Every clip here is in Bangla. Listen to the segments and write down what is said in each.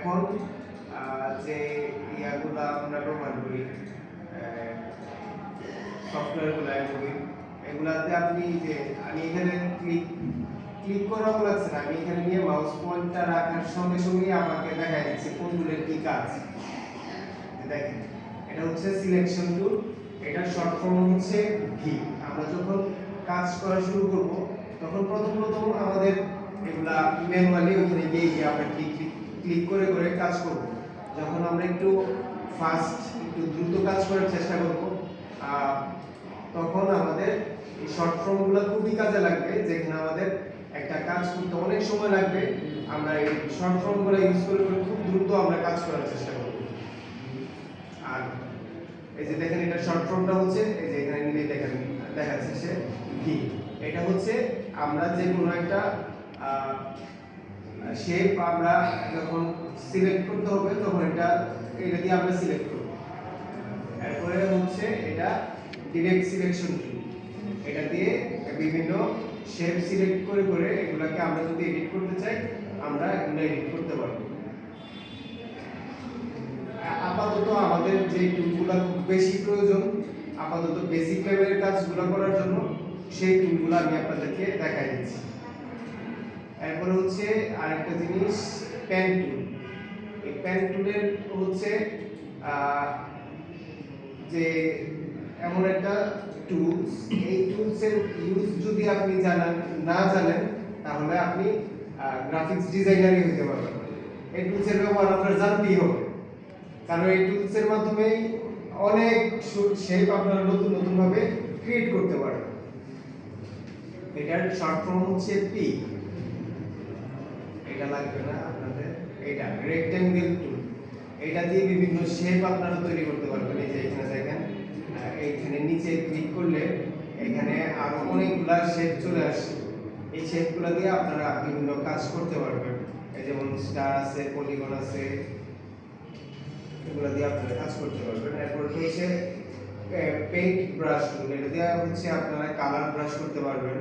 এখন যে ইয়াগুলো আমরা ব্যবহার করি, সফটওয়্যারগুলো এগুলাতে আপনি যে আমি এখানে ক্লিক করাও লাগছে না, আমি এখানে নিয়ে মাউস পয়েন্টটা রাখার সঙ্গে সঙ্গে আমাকে দেখাই দিচ্ছে কোন টুলের কি কাজ। দেখেন এটা হচ্ছে সিলেকশন টুল, এটার শর্ট ফর্ম হচ্ছে ভি। আমরা যখন কাজ করা শুরু করব তখন প্রথম আমাদের এগুলা ম্যানুয়ালি ওখানে গিয়ে আমরা ক্লিক করে করে কাজ করব। যখন আমরা একটু ফাস্ট একটু দ্রুত কাজ করার চেষ্টা করব তখন আমাদের এই শর্ট ফর্মগুলো খুবই কাজে লাগবে। যেখানে আমাদের একটা কাজ করতে অনেক সময় লাগবে, আমরা এই শর্ট ফর্মগুলো ইউজ করে খুব দ্রুত আমরা কাজ করার চেষ্টা করব। আর এই যে দেখেন এটা শর্ট ফর্মটা হচ্ছে এই যে এখানে নিলে দেখেন দেখাচ্ছে সে ভি। এটা হচ্ছে আমরা যে কোনো একটা শেপ আমরা যখন সিলেক্ট করতে হবে তখন এটা দিয়ে আমরা সিলেক্ট করব। এরপরে হচ্ছে এটা ডিরেক্ট সিলেকশন টুল, এটা দিয়ে বিভিন্ন শেপ সিলেক্ট করে করে এগুলাকে আমরা যদি এডিট করতে চাই আমরা এগুলো এডিট করতে পারবো। আপাতত আমাদের যে টুলগুলো খুব বেশি প্রয়োজন আপাতত বেসিক লেভেলের কাজগুলো করার জন্য সেই টুলগুলো আমি আপনাদেরকে দেখাই দিচ্ছি। এরপরে হচ্ছে আরেকটা জিনিস পেন টুল। এই পেন টুলের হচ্ছে যে এমন একটা টুলস, এই টুলসের ইউজ যদি আপনি না জানেন তাহলে আপনি গ্রাফিক্স ডিজাইনারই হতে পারবেন। এই টুলসের ব্যবহার আপনার জানতেই হবে, কারণ এই টুলসের মাধ্যমে অনেক শেপ আপনারা নতুন ভাবে ক্রিয়েট করতে পারবেন। এটার শর্ট ফর্ম হচ্ছে পি। এটা লাগবে না আপনাদের, এটা রেক্ট্যাঙ্গেল টুল। এটা দিয়ে বিভিন্ন শেপ আপনারা তৈরি করতে পারবেন। এই যে এখানে দেখেন এইখানে নিচে ক্লিক করলে এখানে আরো অনেকগুলা শেপ চলে আসে। এই শেপগুলো দিয়ে আপনারা বিভিন্ন কাজ করতে পারবেন। এই যেমন স্টার আছে, পলিগন আছে, এগুলো দিয়ে আপনারা কাজ করতে পারবেন। এরপর হচ্ছে পেইন্ট ব্রাশ টুল, এটা দিয়ে হচ্ছে আপনারা কালার ব্রাশ করতে পারবেন।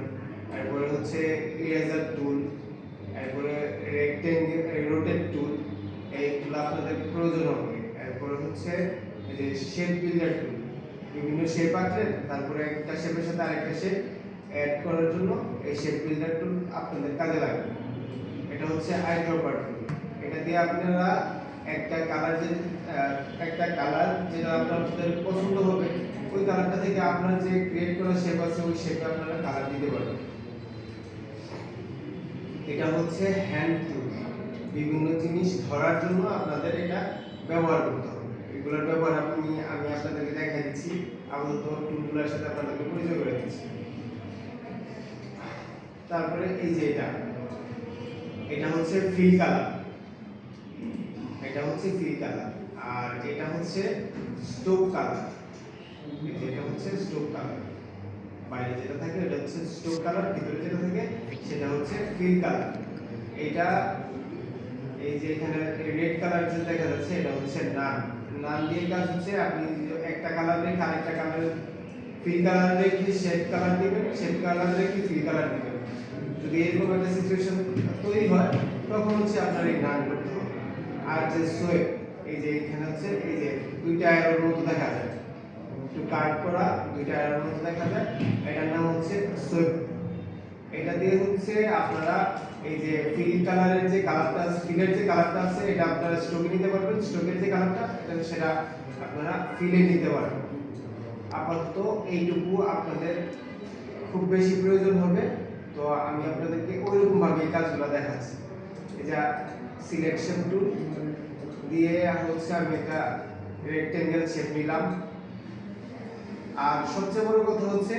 এরপরে হচ্ছে ইরেজার টুল, এরপরে রেক্ট্যাঙ্গেল রোটেট টুল, এইগুলো আপনাদের প্রয়োজন হবে। এরপরে হচ্ছে এই যে শেপ বিল্ডার টুল, বিভিন্ন শেপ আঁকলেন তারপরে একটা শেপের সাথে আরেকটা শেপ অ্যাড করার জন্য এই শেপ বিল্ডার টুল আপনাদের কাজে লাগবে। এটা হচ্ছে আইড্রপার টুল, এটা দিয়ে আপনারা একটা কালার যেটা আপনাদের পছন্দ হবে ওই কালারটা থেকে আপনার যে ক্রিয়েট করা শেপ আছে ওই শেপে আপনারা কালার দিতে পারবেন। এটা হচ্ছে হ্যান্ড টুল, বিভিন্ন জিনিস ধরার জন্য আপনাদের এটা ব্যবহার করতে হবে। এগুলোর ব্যবহার আমি আপনাদেরকে দেখাই দিচ্ছি। আপাতত টুলগুলোর সাথে আপনাদেরকে পরিচয় করে দিচ্ছি। তারপরে এই যে এটা হচ্ছে ফিল কালার, এটা হচ্ছে ফিল কালার। আর এটা হচ্ছে স্ট্রোক কালার, এটা হচ্ছে স্ট্রোক কালার। বাইরে যেটা থাকে এটা হচ্ছে স্ট্রোক কালার, ভিতরে যেটা থাকে সেটা হচ্ছে ফিল কালার। এটা এই যে এখানে রেড কালার যে দেখা যাচ্ছে এটা হচ্ছে নান দিয়ে কাজ হচ্ছে। আপনি একটা কালার রেখে আরেকটা কালার ফিল কালার রেখে শেড কালার দিবেন, শেড কালার রেখে ফিল কালার দিবেন। যদি এরকম একটা সিচুয়েশন তৈরি হয় তখন হচ্ছে আপনার এই নান করতে হবে। আর যে সোয়েপ, এই যে এখানে হচ্ছে এই যে দুইটা অ্যারোর মতো দেখা যায়, একটু কাট করা দুইটা অ্যারোর মতো দেখা যায়, এটার নাম হচ্ছে সোয়েপ। এটা দিয়ে হচ্ছে আপনারা এই যে ফিল কালারের যে কালারটা ফিলের যে কালারটা আছে এটা আপনারা স্ট্রোকে নিতে পারবেন, স্ট্রোকের যে কালারটা সেটা আপনারা ফিলে নিতে পারবেন। আপাতত এইটুকু আপনাদের খুব বেশি প্রয়োজন হবে, তো আমি আপনাদেরকে ওইরকম ভাবে এই কাজগুলো দেখাচ্ছি। এই যে সিলেকশন টুল দিয়ে হচ্ছে আমি একটা রেক্ট্যাঙ্গেল শেপ নিলাম। আর সবচেয়ে বড় কথা হচ্ছে